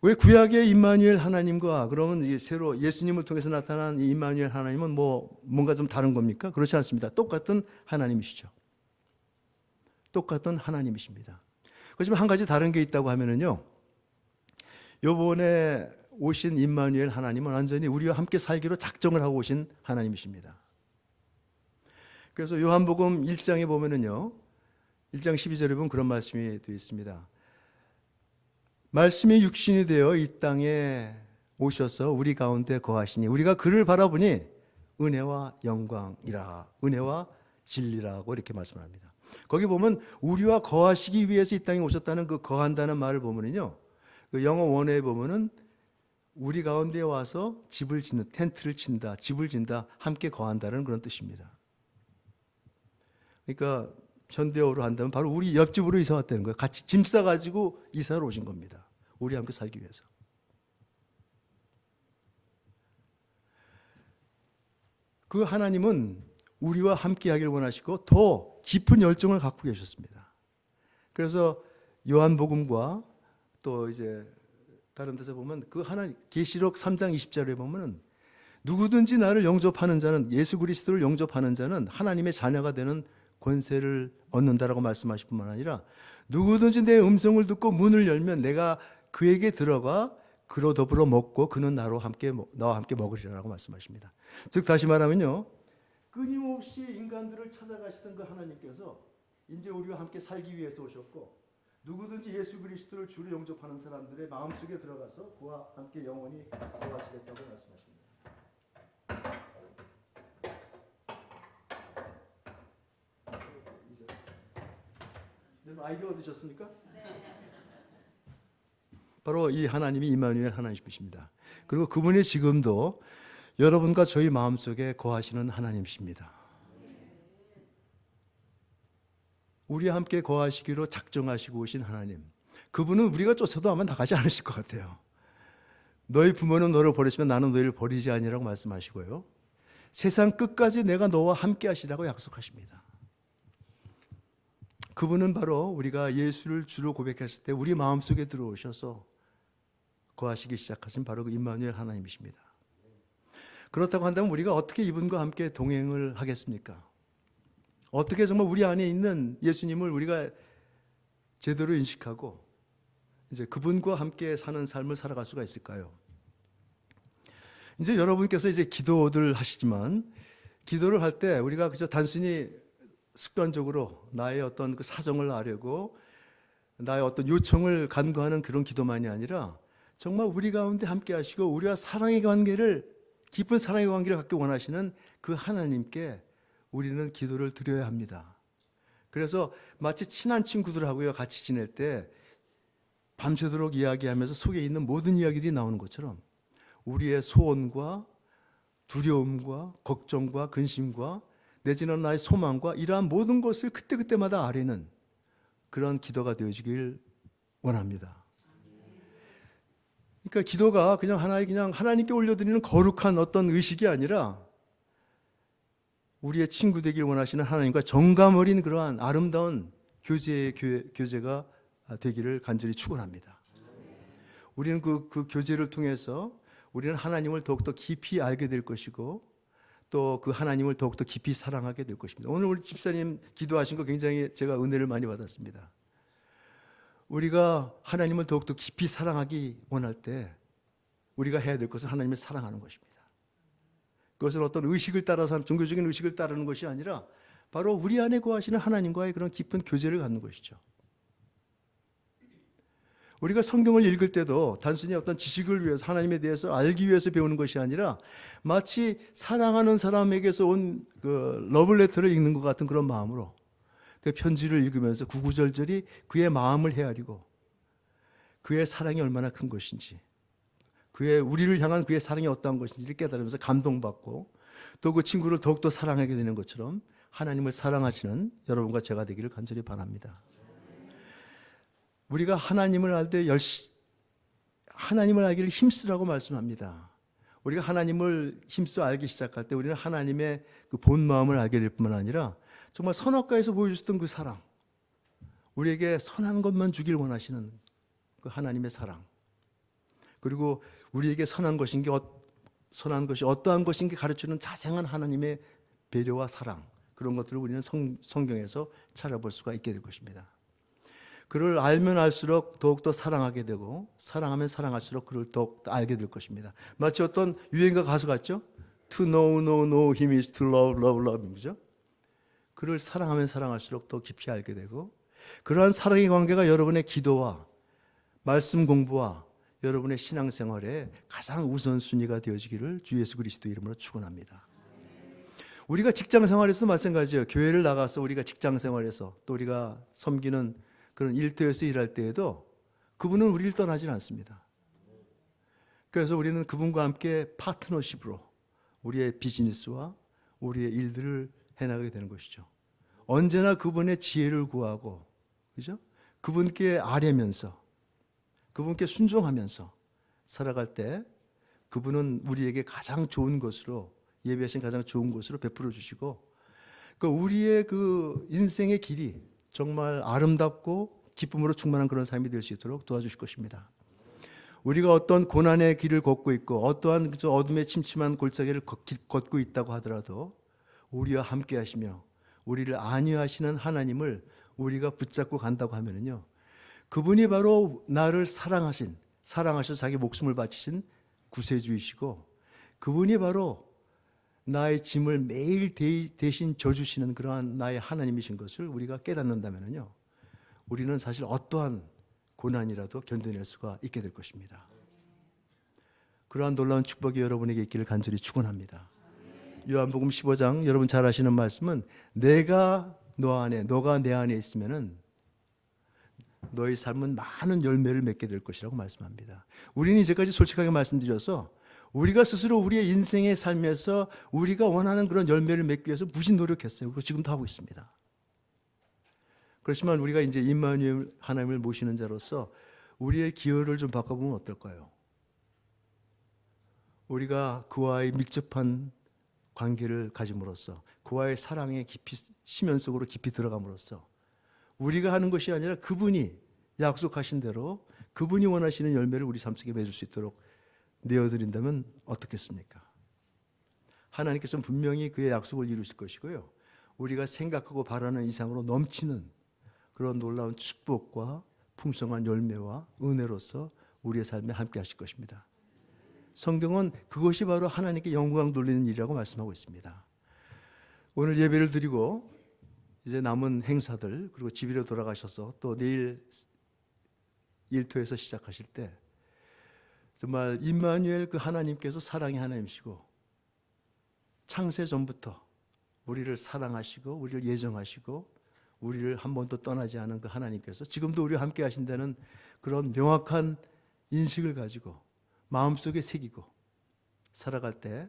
왜 구약의 임마누엘 하나님과 그러면 이제 새로 예수님을 통해서 나타난 이 임마누엘 하나님은 뭔가 좀 다른 겁니까? 그렇지 않습니다. 똑같은 하나님이시죠. 똑같은 하나님이십니다. 그렇지만 한 가지 다른 게 있다고 하면은요, 요번에 오신 임마누엘 하나님은 완전히 우리와 함께 살기로 작정을 하고 오신 하나님이십니다. 그래서 요한복음 1장에 보면은요, 1장 12절에 보면 그런 말씀이 되어 있습니다. 말씀이 육신이 되어 이 땅에 오셔서 우리 가운데 거하시니 우리가 그를 바라보니 은혜와 영광이라, 은혜와 진리라고 이렇게 말씀합니다. 거기 보면 우리와 거하시기 위해서 이 땅에 오셨다는 그 거한다는 말을 보면은요, 그 영어 원어에 보면은 우리 가운데 와서 집을 짓는, 텐트를 친다, 집을 진다, 함께 거한다는 그런 뜻입니다. 그러니까 현대어로 한다면 바로 우리 옆집으로 이사 왔다는 거예요. 같이 짐 싸가지고 이사를 오신 겁니다. 우리와 함께 살기 위해서. 그 하나님은 우리와 함께 하기를 원하시고 더 깊은 열정을 갖고 계셨습니다. 그래서 요한복음과 또 이제 다른 데서 보면 그 하나님, 계시록 3장 20절에 보면은 누구든지 나를 영접하는 자는, 예수 그리스도를 영접하는 자는 하나님의 자녀가 되는 권세를 얻는다라고 말씀하실 뿐만 아니라 누구든지 내 음성을 듣고 문을 열면 내가 그에게 들어가 그로 더불어 먹고 그는 나와 함께 먹으리라고 말씀하십니다. 즉 다시 말하면요, 끊임없이 인간들을 찾아가시던 그 하나님께서 이제 우리와 함께 살기 위해서 오셨고, 누구든지 예수 그리스도를 주로 영접하는 사람들의 마음속에 들어가서 그와 함께 영원히 거하시겠다고 말씀하십니다. 아이디어 얻으셨습니까? 바로 이 하나님이 임마누엘 하나님이십니다. 그리고 그분이 지금도 여러분과 저희 마음속에 거하시는 하나님이십니다. 우리와 함께 거하시기로 작정하시고 오신 하나님, 그분은 우리가 쫓아도 아마 나가지 않으실 것 같아요. 너희 부모는 너를 버리시면 나는 너희를 버리지 아니라고 말씀하시고요, 세상 끝까지 내가 너와 함께 하시라고 약속하십니다. 그분은 바로 우리가 예수를 주로 고백했을 때 우리 마음속에 들어오셔서 거하시기 시작하신 바로 그 임마누엘 하나님이십니다. 그렇다고 한다면 우리가 어떻게 이분과 함께 동행을 하겠습니까? 어떻게 정말 우리 안에 있는 예수님을 우리가 제대로 인식하고 이제 그분과 함께 사는 삶을 살아갈 수가 있을까요? 이제 여러분께서 이제 기도를 하시지만, 기도를 할 때 우리가 그저 단순히 습관적으로 나의 어떤 그 사정을 아려고 나의 어떤 요청을 간구하는 그런 기도만이 아니라 정말 우리 가운데 함께 하시고 우리와 사랑의 관계를, 깊은 사랑의 관계를 갖기 원하시는 그 하나님께 우리는 기도를 드려야 합니다. 그래서 마치 친한 친구들하고요 같이 지낼 때 밤새도록 이야기하면서 속에 있는 모든 이야기들이 나오는 것처럼 우리의 소원과 두려움과 걱정과 근심과 내지는 나의 소망과 이러한 모든 것을 그때그때마다 아뢰는 그런 기도가 되어지길 원합니다. 그러니까 기도가 그냥 하나님께 올려드리는 거룩한 어떤 의식이 아니라 우리의 친구 되길 원하시는 하나님과 정감 어린 그러한 아름다운 교제가 되기를 간절히 축원합니다. 우리는 그 교제를 통해서 우리는 하나님을 더욱더 깊이 알게 될 것이고 또 그 하나님을 더욱더 깊이 사랑하게 될 것입니다. 오늘 우리 집사님 기도하신 거 굉장히 제가 은혜를 많이 받았습니다. 우리가 하나님을 더욱더 깊이 사랑하기 원할 때 우리가 해야 될 것은 하나님을 사랑하는 것입니다. 그것은 어떤 의식을 따라서, 종교적인 의식을 따르는 것이 아니라 바로 우리 안에 거하시는 하나님과의 그런 깊은 교제를 갖는 것이죠. 우리가 성경을 읽을 때도 단순히 어떤 지식을 위해서, 하나님에 대해서 알기 위해서 배우는 것이 아니라 마치 사랑하는 사람에게서 온 그 러블레터를 읽는 것 같은 그런 마음으로 그 편지를 읽으면서 구구절절히 그의 마음을 헤아리고 그의 사랑이 얼마나 큰 것인지, 우리를 향한 그의 사랑이 어떠한 것인지를 깨달으면서 감동받고 또 그 친구를 더욱더 사랑하게 되는 것처럼 하나님을 사랑하시는 여러분과 제가 되기를 간절히 바랍니다. 우리가 하나님을 알 때 하나님을 알기를 힘쓰라고 말씀합니다. 우리가 하나님을 힘써 알기 시작할 때 우리는 하나님의 그 본 마음을 알게 될 뿐만 아니라 정말 선악과에서 보여주셨던 그 사랑, 우리에게 선한 것만 주길 원하시는 그 하나님의 사랑, 그리고 우리에게 선한 것이 어떠한 것인지 가르치는 자세한 하나님의 배려와 사랑, 그런 것들을 우리는 성경에서 찾아볼 수가 있게 될 것입니다. 그를 알면 알수록 더욱더 사랑하게 되고 사랑하면 사랑할수록 그를 더욱더 알게 될 것입니다. 마치 어떤 유행가 가수 같죠? To know him is to love 그죠? 그를 사랑하면 사랑할수록 더 깊이 알게 되고, 그러한 사랑의 관계가 여러분의 기도와 말씀 공부와 여러분의 신앙생활에 가장 우선순위가 되어지기를 주 예수 그리스도 이름으로 축원합니다. 우리가 직장생활에서도 마찬가지예요. 교회를 나가서 우리가 직장생활에서 또 우리가 섬기는 그런 일터에서 일할 때에도 그분은 우리를 떠나지는 않습니다. 그래서 우리는 그분과 함께 파트너십으로 우리의 비즈니스와 우리의 일들을 해나가게 되는 것이죠. 언제나 그분의 지혜를 구하고, 그죠? 그분께 아뢰면서, 그분께 순종하면서 살아갈 때 그분은 우리에게 가장 좋은 것으로, 예비하신 가장 좋은 것으로 베풀어 주시고, 우리의 그 인생의 길이 정말 아름답고 기쁨으로 충만한 그런 삶이 될 수 있도록 도와주실 것입니다. 우리가 어떤 고난의 길을 걷고 있고 어떠한 어둠의 침침한 골짜기를 걷고 있다고 하더라도 우리와 함께 하시며 우리를 안위하시는 하나님을 우리가 붙잡고 간다고 하면은요, 그분이 바로 나를 사랑하셔서 자기 목숨을 바치신 구세주이시고, 그분이 바로 나의 짐을 매일 대신 져주시는 그러한 나의 하나님이신 것을 우리가 깨닫는다면요, 우리는 사실 어떠한 고난이라도 견뎌낼 수가 있게 될 것입니다. 그러한 놀라운 축복이 여러분에게 있기를 간절히 축원합니다. 요한복음 15장 여러분 잘 아시는 말씀은 내가 너 안에, 너가 내 안에 있으면은 너의 삶은 많은 열매를 맺게 될 것이라고 말씀합니다. 우리는 이제까지 솔직하게 말씀드려서 우리가 스스로 우리의 인생의 삶에서 우리가 원하는 그런 열매를 맺기 위해서 무지 노력했어요. 그리고 지금도 하고 있습니다. 그렇지만 우리가 이제 임마누엘 하나님을 모시는 자로서 우리의 기여를 좀 바꿔보면 어떨까요? 우리가 그와의 밀접한 관계를 가짐으로써, 그와의 사랑의 깊이, 심연 속으로 깊이 들어감으로써 우리가 하는 것이 아니라 그분이 약속하신 대로 그분이 원하시는 열매를 우리 삶 속에 맺을 수 있도록 내어드린다면 어떻겠습니까? 하나님께서는 분명히 그의 약속을 이루실 것이고요, 우리가 생각하고 바라는 이상으로 넘치는 그런 놀라운 축복과 풍성한 열매와 은혜로서 우리의 삶에 함께 하실 것입니다. 성경은 그것이 바로 하나님께 영광 돌리는 일이라고 말씀하고 있습니다. 오늘 예배를 드리고 이제 남은 행사들, 그리고 집으로 돌아가셔서 또 내일 일터에서 시작하실 때 정말 임마누엘 그 하나님께서 사랑의 하나님이시고 창세 전부터 우리를 사랑하시고 우리를 예정하시고 우리를 한 번도 떠나지 않은 그 하나님께서 지금도 우리와 함께 하신다는 그런 명확한 인식을 가지고 마음속에 새기고 살아갈 때,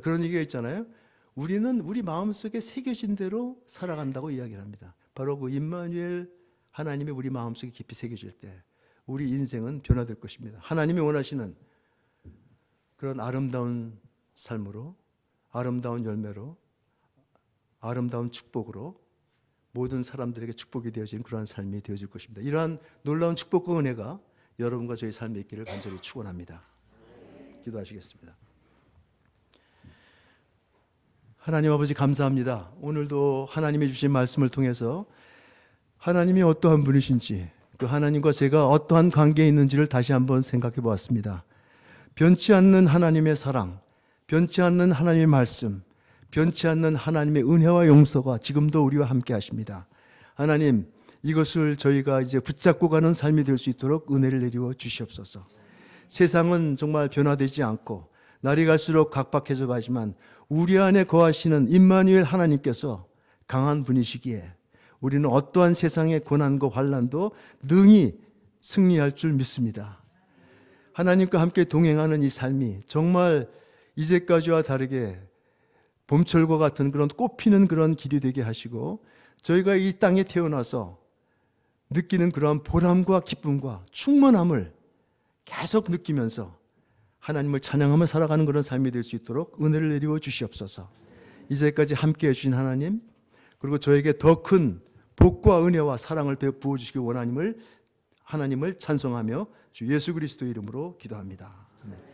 그런 얘기가 있잖아요. 우리는 우리 마음속에 새겨진 대로 살아간다고 이야기를 합니다. 바로 그 임마누엘 하나님이 우리 마음속에 깊이 새겨질 때 우리 인생은 변화될 것입니다. 하나님이 원하시는 그런 아름다운 삶으로, 아름다운 열매로, 아름다운 축복으로 모든 사람들에게 축복이 되어진 그러한 삶이 되어질 것입니다. 이러한 놀라운 축복과 은혜가 여러분과 저희 삶에 있기를 간절히 축원합니다. 기도하시겠습니다. 하나님 아버지 감사합니다. 오늘도 하나님이 주신 말씀을 통해서 하나님이 어떠한 분이신지, 그 하나님과 제가 어떠한 관계에 있는지를 다시 한번 생각해 보았습니다. 변치 않는 하나님의 사랑, 변치 않는 하나님의 말씀, 변치 않는 하나님의 은혜와 용서가 지금도 우리와 함께 하십니다. 하나님, 이것을 저희가 이제 붙잡고 가는 삶이 될 수 있도록 은혜를 내리워 주시옵소서. 세상은 정말 변화되지 않고 날이 갈수록 각박해져 가지만 우리 안에 거하시는 임마누엘 하나님께서 강한 분이시기에 우리는 어떠한 세상의 고난과 환난도 능히 승리할 줄 믿습니다. 하나님과 함께 동행하는 이 삶이 정말 이제까지와 다르게 봄철과 같은 그런 꽃피는 그런 길이 되게 하시고, 저희가 이 땅에 태어나서 느끼는 그러한 보람과 기쁨과 충만함을 계속 느끼면서 하나님을 찬양하며 살아가는 그런 삶이 될 수 있도록 은혜를 내리워 주시옵소서. 이제까지 함께해 주신 하나님, 그리고 저에게 더 큰 복과 은혜와 사랑을 부어주시기 원하님을 하나님을 찬송하며 주 예수 그리스도 이름으로 기도합니다. 아멘.